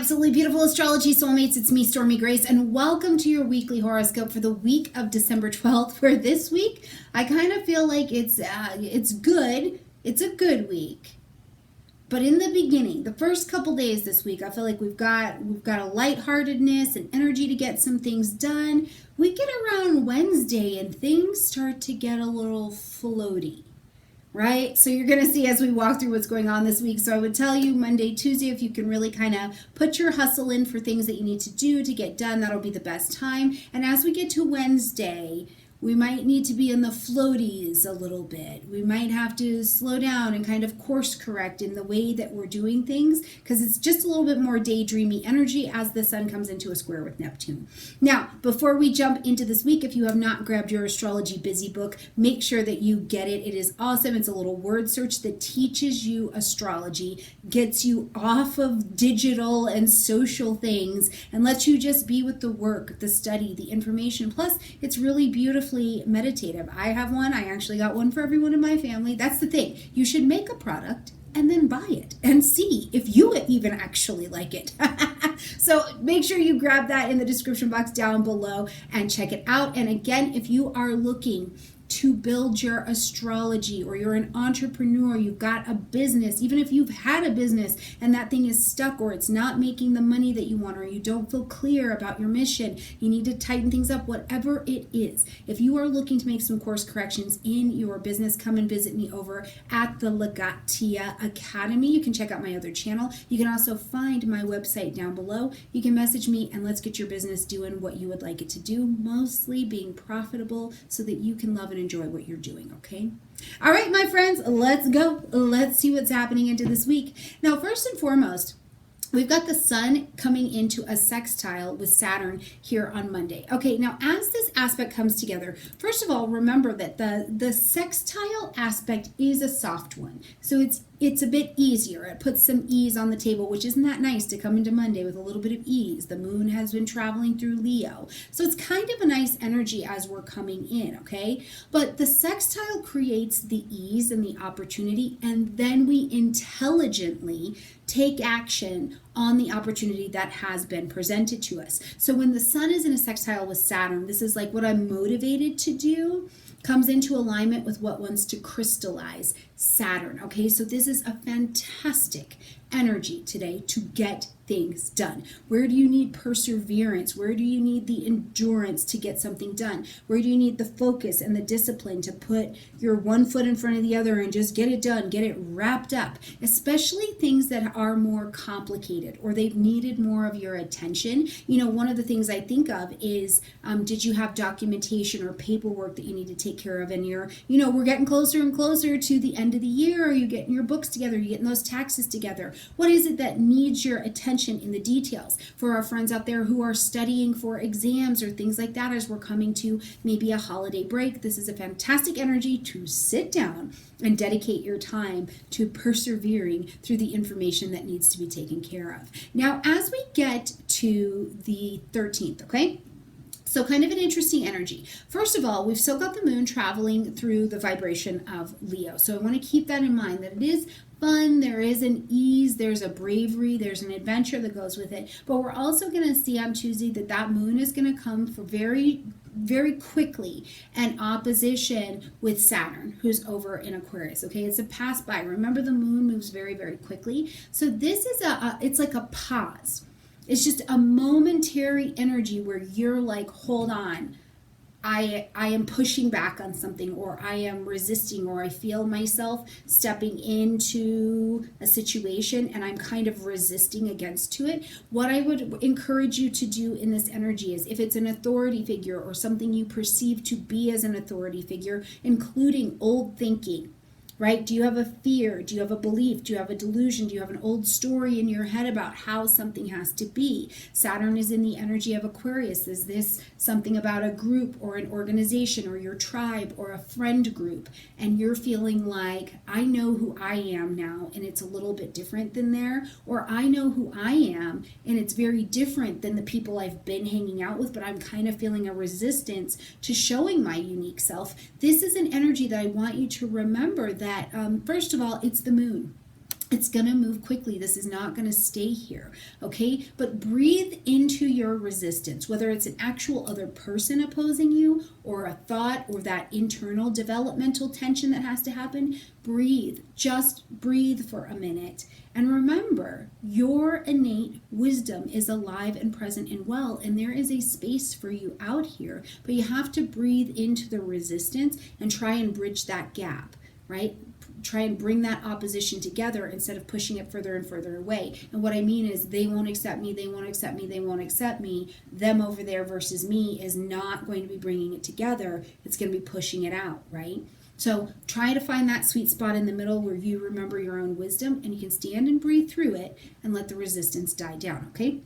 absolutely beautiful astrology soulmates. It's me, Stormie Grace, and welcome to your weekly horoscope for the week of December 12th, where this week I kind of feel like it's good. It's a good week. But in the beginning, the first couple days this week, I feel like we've got a lightheartedness and energy to get some things done. We get around Wednesday and things start to get a little floaty. Right? So you're going to see as we walk through what's going on this week. So I would tell you Monday, Tuesday, if you can really kind of put your hustle in for things that you need to do to get done, that'll be the best time. And as we get to Wednesday, we might need to be in the floaties a little bit. We might have to slow down and kind of course correct in the way that we're doing things because it's just a little bit more daydreamy energy as the sun comes into a square with Neptune. Now, before we jump into this week, if you have not grabbed your Astrology Busy book, make sure that you get it. It is awesome. It's a little word search that teaches you astrology, gets you off of digital and social things, and lets you just be with the work, the study, the information. Plus, it's really beautiful meditative. I have one. I actually got one for everyone in my family. That's the thing. You should make a product and then buy it and see if you even actually like it. So make sure you grab that in the description box down below and check it out. And again, if you are looking to build your astrology, or you're an entrepreneur, you've got a business, even if you've had a business and that thing is stuck, or it's not making the money that you want, or you don't feel clear about your mission, you need to tighten things up, whatever it is. If you are looking to make some course corrections in your business, come and visit me over at the Legatia Academy. You can check out my other channel. You can also find my website down below. You can message me and let's get your business doing what you would like it to do, mostly being profitable so that you can love and enjoy what you're doing, okay? All right, my friends, let's go. Let's see what's happening into this week. Now, first and foremost, we've got the sun coming into a sextile with Saturn here on Monday. Okay, now as this aspect comes together, first of all, remember that the sextile aspect is a soft one. So it's a bit easier. It puts some ease on the table, which isn't that nice to come into Monday with a little bit of ease. The moon has been traveling through Leo. So it's kind of a nice energy as we're coming in, okay? But the sextile creates the ease and the opportunity, and then we intelligently take action on the opportunity that has been presented to us. So when the sun is in a sextile with Saturn, this is like what I'm motivated to do comes into alignment with what wants to crystallize Saturn. Okay, so this is a fantastic energy today to get things done. Where do you need perseverance? Where do you need the endurance to get something done? Where do you need the focus and the discipline to put your one foot in front of the other and just get it done, get it wrapped up? Especially things that are more complicated or they've needed more of your attention. You know, one of the things I think of is, did you have documentation or paperwork that you need to take care of? And we're getting closer and closer to the end of the year. Are you getting your books together? Are you getting those taxes together? What is it that needs your attention in the details? For our friends out there who are studying for exams or things like that, as we're coming to maybe a holiday break, this is a fantastic energy to sit down and dedicate your time to persevering through the information that needs to be taken care of. Now, as we get to the 13th, okay? So kind of an interesting energy. First of all, we've still got the moon traveling through the vibration of Leo. So I want to keep that in mind, that it is fun, there is an ease, there's a bravery, there's an adventure that goes with it. But we're also going to see on Tuesday that moon is going to come for very, very quickly an opposition with Saturn, who's over in Aquarius. Okay, it's a pass by. Remember, the moon moves very, very quickly. So this is it's like a pause. It's just a momentary energy where you're like, hold on, I am pushing back on something, or I am resisting, or I feel myself stepping into a situation and I'm kind of resisting against to it. What I would encourage you to do in this energy is, if it's an authority figure or something you perceive to be as an authority figure, including old thinking, right? Do you have a fear? Do you have a belief? Do you have a delusion? Do you have an old story in your head about how something has to be? Saturn is in the energy of Aquarius. Is this something about a group or an organization or your tribe or a friend group? And you're feeling like, I know who I am now and it's a little bit different than there. Or I know who I am and it's very different than the people I've been hanging out with, but I'm kind of feeling a resistance to showing my unique self. This is an energy that I want you to remember that, first of all, it's the moon. It's going to move quickly. This is not going to stay here, okay? But breathe into your resistance, whether it's an actual other person opposing you or a thought or that internal developmental tension that has to happen. Breathe. Just breathe for a minute. And remember, your innate wisdom is alive and present and well, and there is a space for you out here, but you have to breathe into the resistance and try and bridge that gap, right? Try and bring that opposition together instead of pushing it further and further away. And what I mean is they won't accept me, they won't accept me, they won't accept me. Them over there versus me is not going to be bringing it together. It's going to be pushing it out, right? So try to find that sweet spot in the middle where you remember your own wisdom and you can stand and breathe through it and let the resistance die down, okay?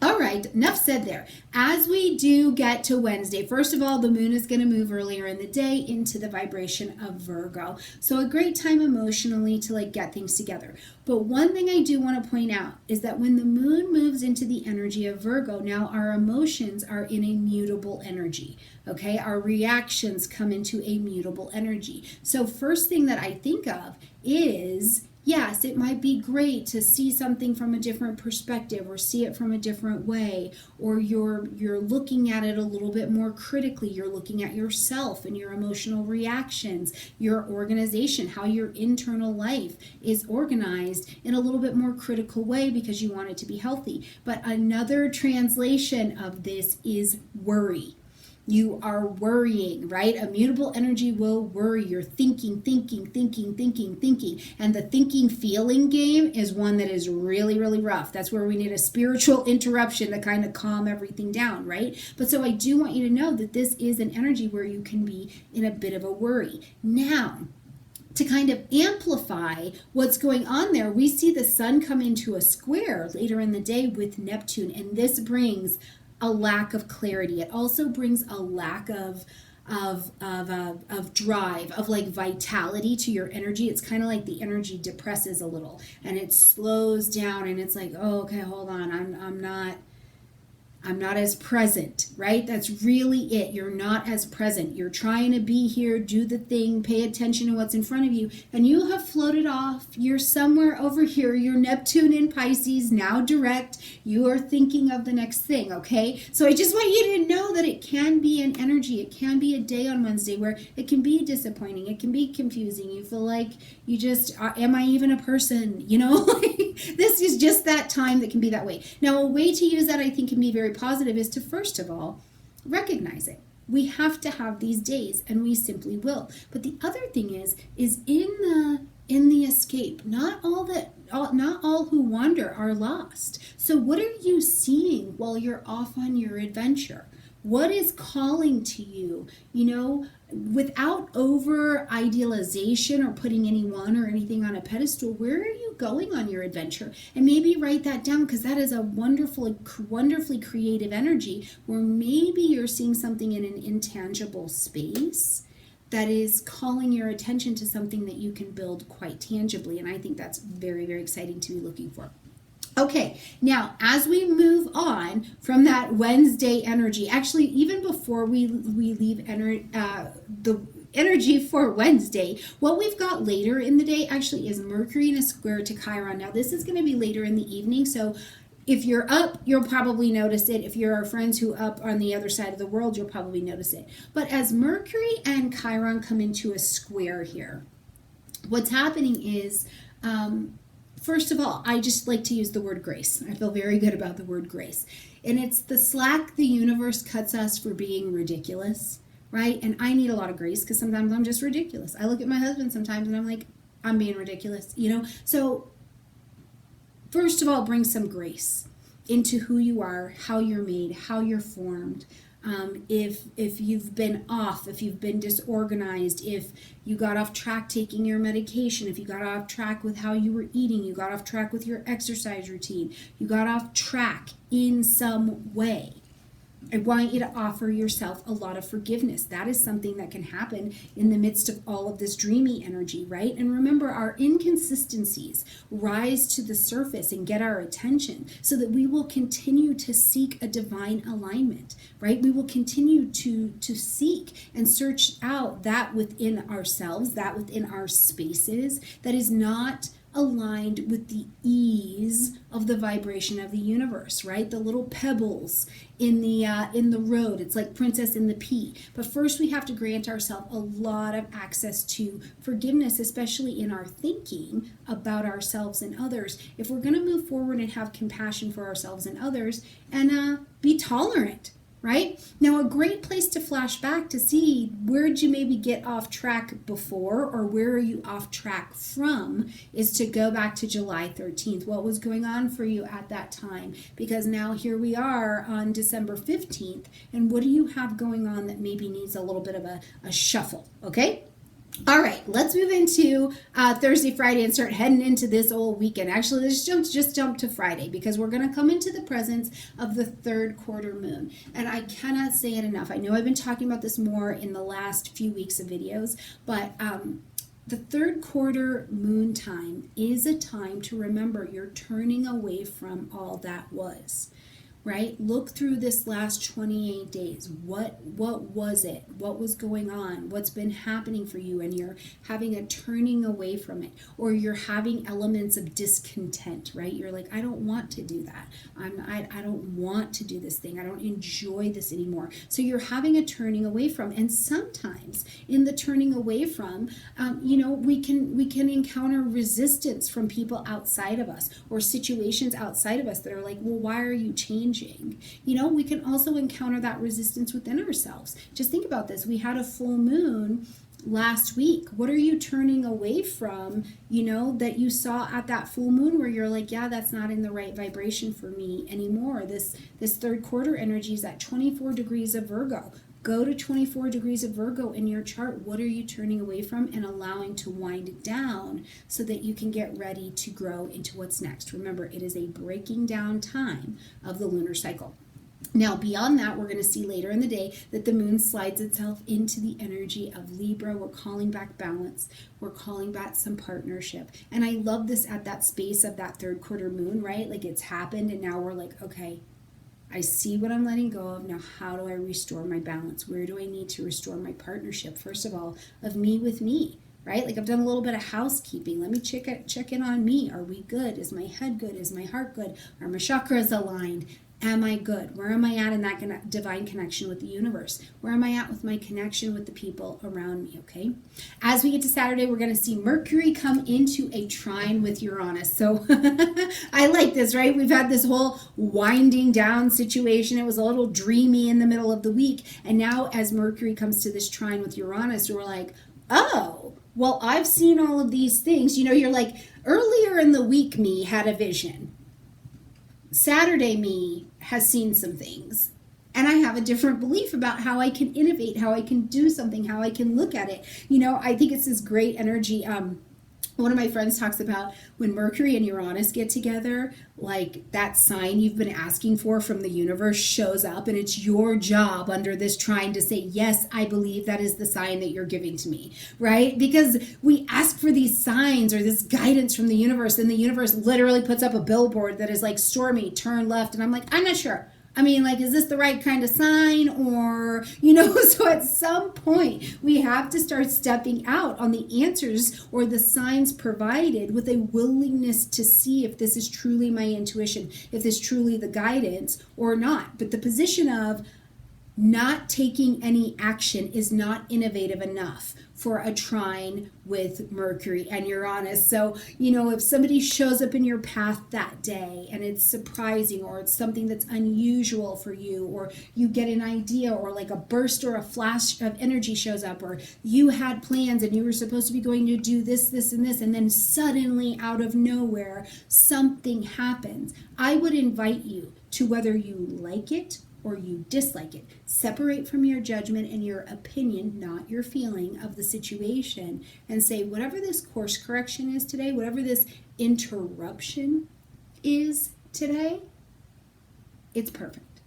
All right, enough said there. As we do get to Wednesday, first of all, the moon is going to move earlier in the day into the vibration of Virgo. So a great time emotionally to get things together. But one thing I do want to point out is that when the moon moves into the energy of Virgo, now our emotions are in a mutable energy. Okay, our reactions come into a mutable energy. So first thing that I think of is, yes, it might be great to see something from a different perspective or see it from a different way, or you're looking at it a little bit more critically. You're looking at yourself and your emotional reactions, your organization, how your internal life is organized in a little bit more critical way because you want it to be healthy. But another translation of this is worry. You are worrying, right? A mutable energy will worry. You're thinking. And the thinking feeling game is one that is really, really rough. That's where we need a spiritual interruption to kind of calm everything down, right? But so I do want you to know that this is an energy where you can be in a bit of a worry. Now, to kind of amplify what's going on there, we see the sun come into a square later in the day with Neptune, and this brings a lack of clarity. It also brings a lack of drive, of vitality to your energy. It's kind of like the energy depresses a little and it slows down, and it's like, oh, okay, hold on, I'm not as present, right? That's really it. You're not as present. You're trying to be here, do the thing, pay attention to what's in front of you, and you have floated off. You're somewhere over here. You're Neptune in Pisces, now direct. You are thinking of the next thing, okay? So I just want you to know that it can be an energy. It can be a day on Wednesday where it can be disappointing. It can be confusing. You feel like you just, am I even a person? You know, this is just that time that can be that way. Now, a way to use that I think can be very positive is to first of all recognize it. We have to have these days, and we simply will. But the other thing is in the escape, not all who wander are lost. So what are you seeing while you're off on your adventure? What is calling to you, without over idealization or putting anyone or anything on a pedestal? Where are you going on your adventure? And maybe write that down, because that is a wonderfully creative energy where maybe you're seeing something in an intangible space that is calling your attention to something that you can build quite tangibly. And I think that's very, very exciting to be looking for. Okay, now as we move on from that Wednesday energy, actually even before we leave the energy for Wednesday, what we've got later in the day actually is Mercury in a square to Chiron. Now this is going to be later in the evening, so if you're up, you'll probably notice it. If you're our friends who are up on the other side of the world, you'll probably notice it. But as Mercury and Chiron come into a square here, what's happening is, first of all, I just like to use the word grace. I feel very good about the word grace. And it's the slack the universe cuts us for being ridiculous, right? And I need a lot of grace because sometimes I'm just ridiculous. I look at my husband sometimes and I'm like, I'm being ridiculous, So first of all, bring some grace into who you are, how you're made, how you're formed. If you've been off, if you've been disorganized, if you got off track taking your medication, if you got off track with how you were eating, you got off track with your exercise routine, you got off track in some way, I want you to offer yourself a lot of forgiveness. That is something that can happen in the midst of all of this dreamy energy, right? And remember, our inconsistencies rise to the surface and get our attention so that we will continue to seek a divine alignment, right? We will continue to seek and search out that within ourselves, that within our spaces, that is not aligned with the ease of the vibration of the universe, right? The little pebbles in the road. It's like Princess in the Pea. But first we have to grant ourselves a lot of access to forgiveness, especially in our thinking about ourselves and others. If we're going to move forward and have compassion for ourselves and others, and be tolerant, right? Now, a great place to flash back to see where did you maybe get off track before, or where are you off track from, is to go back to July 13th. What was going on for you at that time? Because now here we are on December 15th, and what do you have going on that maybe needs a little bit of a shuffle, okay? All right, let's move into Thursday, Friday, and start heading into this old weekend. Actually, let's just jump to Friday, because we're going to come into the presence of the third quarter moon. And I cannot say it enough. I know I've been talking about this more in the last few weeks of videos, but the third quarter moon time is a time to remember you're turning away from all that was. Right? Look through this last 28 days. What was it? What was going on? What's been happening for you? And you're having a turning away from it, or you're having elements of discontent, right? You're like, I don't want to do that. I don't want to do this thing. I don't enjoy this anymore. So you're having a turning away from. And sometimes in the turning away from, we can encounter resistance from people outside of us, or situations outside of us that are like, well, why are you changing? We can also encounter that resistance within ourselves. Just think about this. We had a full moon last week. What are you turning away from, that you saw at that full moon, where you're like, yeah, that's not in the right vibration for me anymore. This third quarter energy is at 24 degrees of Virgo. Go to 24 degrees of Virgo in your chart. What are you turning away from and allowing to wind down so that you can get ready to grow into what's next? Remember, it is a breaking down time of the lunar cycle. Now, beyond that, we're going to see later in the day that the moon slides itself into the energy of Libra. We're calling back balance. We're calling back some partnership. And I love this at that space of that third quarter moon, right? Like, it's happened, and now we're like, okay, I see what I'm letting go of. Now, how do I restore my balance? Where do I need to restore my partnership? First of all, of me with me, right? Like, I've done a little bit of housekeeping. Let me check in on me. Are we good? Is my head good? Is my heart good? Are my chakras aligned? Am I good? Where am I at in that divine connection with the universe? Where am I at with my connection with the people around me, okay? As we get to Saturday, we're going to see Mercury come into a trine with Uranus. So I like this, right? We've had this whole winding down situation. It was a little dreamy in the middle of the week. And now as Mercury comes to this trine with Uranus, we're like, oh, well, I've seen all of these things. You're like, earlier in the week, me had a vision. Saturday me has seen some things, and I have a different belief about how I can innovate, how I can do something, how I can look at it. I think it's this great energy. One of my friends talks about when Mercury and Uranus get together, like that sign you've been asking for from the universe shows up, and it's your job under this trine to say, yes, I believe that is the sign that you're giving to me, right? Because we ask for these signs or this guidance from the universe, and the universe literally puts up a billboard that is like, Stormie, turn left. And I'm like, I'm not sure. I mean, like, is this the right kind of sign? Or, so at some point we have to start stepping out on the answers or the signs provided with a willingness to see if this is truly my intuition, if this is truly the guidance or not. But the position of not taking any action is not innovative enough for a trine with Mercury and Uranus. So, if somebody shows up in your path that day and it's surprising, or it's something that's unusual for you, or you get an idea, or like a burst or a flash of energy shows up, or you had plans and you were supposed to be going to do this, this, and this, and then suddenly out of nowhere, something happens. I would invite you to, whether you like it or you dislike it, separate from your judgment and your opinion, not your feeling of the situation, and say, whatever this course correction is today, whatever this interruption is today, it's perfect.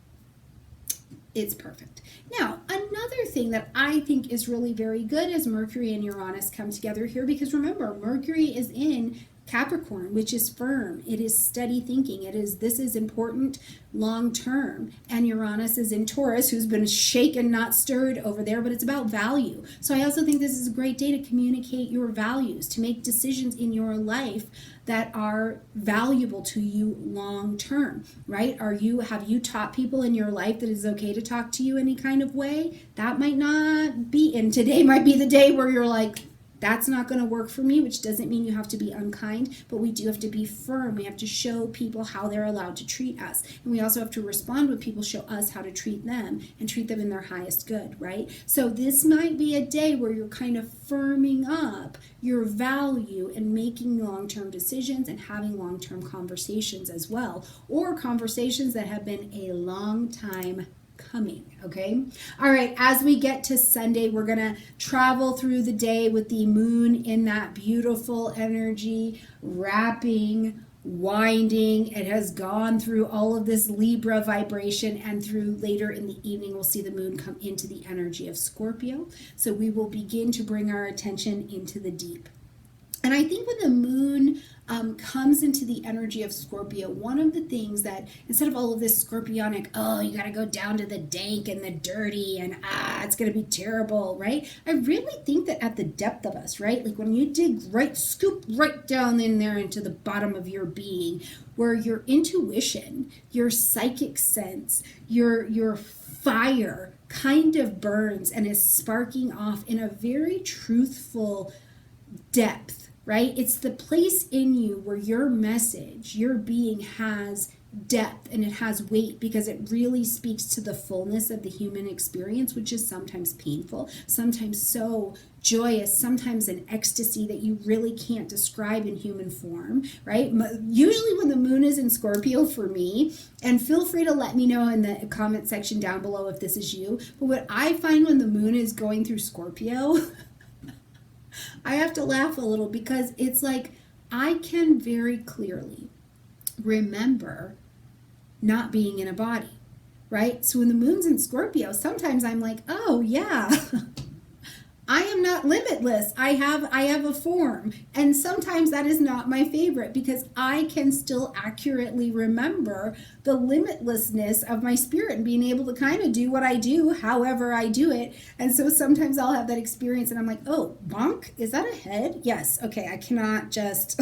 It's perfect. Now, another thing that I think is really very good is Mercury and Uranus come together here, because remember, Mercury is in Capricorn, which is firm. It is steady thinking. This is important long term. And Uranus is in Taurus, who's been shaken, not stirred over there, but it's about value. So I also think this is a great day to communicate your values, to make decisions in your life that are valuable to you long term, right? Have you taught people in your life that it's okay to talk to you any kind of way? That might not be, and today might be the day where you're like, that's not going to work for me, which doesn't mean you have to be unkind, but we do have to be firm. We have to show people how they're allowed to treat us. And we also have to respond when people show us how to treat them and treat them in their highest good, right? So this might be a day where you're kind of firming up your value and making long-term decisions and having long-term conversations as well, or conversations that have been a long time coming. Okay. All right. As we get to Sunday, we're going to travel through the day with the moon in that beautiful energy, wrapping, winding. It has gone through all of this Libra vibration, and through later in the evening, we'll see the moon come into the energy of Scorpio. So we will begin to bring our attention into the deep. And I think when the moon comes into the energy of Scorpio, one of the things that, instead of all of this scorpionic, oh, you got to go down to the dank and the dirty and it's going to be terrible, right? I really think that at the depth of us, right? Like when you dig right, scoop right down in there into the bottom of your being, where your intuition, your psychic sense, your fire kind of burns and is sparking off in a very truthful depth. Right? It's the place in you where your message, your being has depth and it has weight, because it really speaks to the fullness of the human experience, which is sometimes painful, sometimes so joyous, sometimes an ecstasy that you really can't describe in human form, right? Usually when the moon is in Scorpio for me, and feel free to let me know in the comment section down below if this is you, but what I find when the moon is going through Scorpio, I have to laugh a little, because it's like I can very clearly remember not being in a body, right? So when the moon's in Scorpio, sometimes I'm like, oh yeah, I am not limitless. I have a form. And sometimes that is not my favorite, because I can still accurately remember the limitlessness of my spirit and being able to kind of do what I do, however I do it. And so sometimes I'll have that experience and I'm like, oh, bonk, is that a head? Yes. Okay. I cannot just,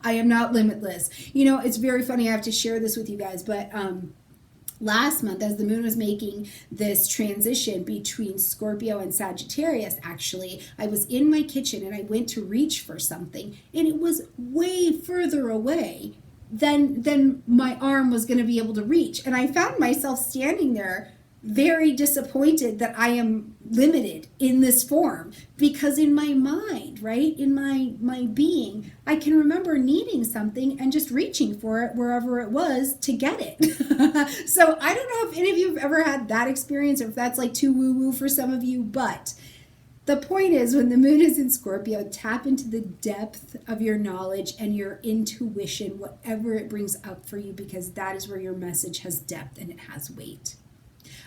I am not limitless. You know, it's very funny. I have to share this with you guys, but, last month, as the moon was making this transition between Scorpio and Sagittarius, actually, I was in my kitchen and I went to reach for something, and it was way further away than my arm was going to be able to reach. And I found myself standing there very disappointed that I am limited in this form, because in my mind, right, in my being, I can remember needing something and just reaching for it wherever it was to get it. So I don't know if any of you have ever had that experience, or if that's like too woo-woo for some of you, but the point is, when the moon is in Scorpio, tap into the depth of your knowledge and your intuition, whatever it brings up for you, because that is where your message has depth and it has weight.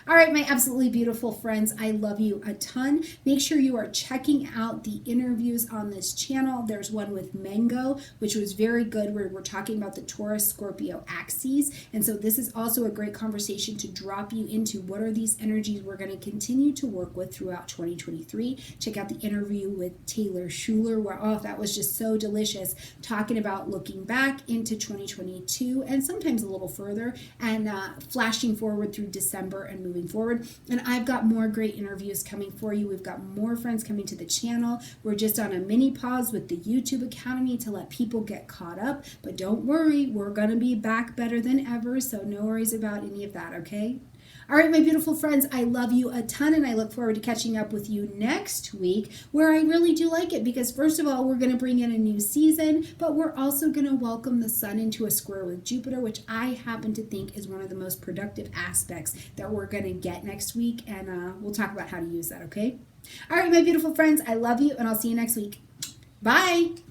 All right, my absolutely beautiful friends, I love you a ton. Make sure you are checking out the interviews on this channel. There's one with Mango, which was very good, where we're talking about the Taurus-Scorpio axes. And so this is also a great conversation to drop you into what are these energies we're going to continue to work with throughout 2023. Check out the interview with Taylor Schuler, where, oh, that was just so delicious, talking about looking back into 2022 and sometimes a little further, and flashing forward through December and moving forward. And I've got more great interviews coming for you. We've got more friends coming to the channel. We're just on a mini pause with the YouTube Academy to let people get caught up, but don't worry, we're going to be back better than ever, so no worries about any of that, okay? All right, my beautiful friends, I love you a ton, and I look forward to catching up with you next week, where I really do like it, because first of all, we're going to bring in a new season, but we're also going to welcome the sun into a square with Jupiter, which I happen to think is one of the most productive aspects that we're going to get next week, and we'll talk about how to use that, okay? All right, my beautiful friends, I love you, and I'll see you next week. Bye!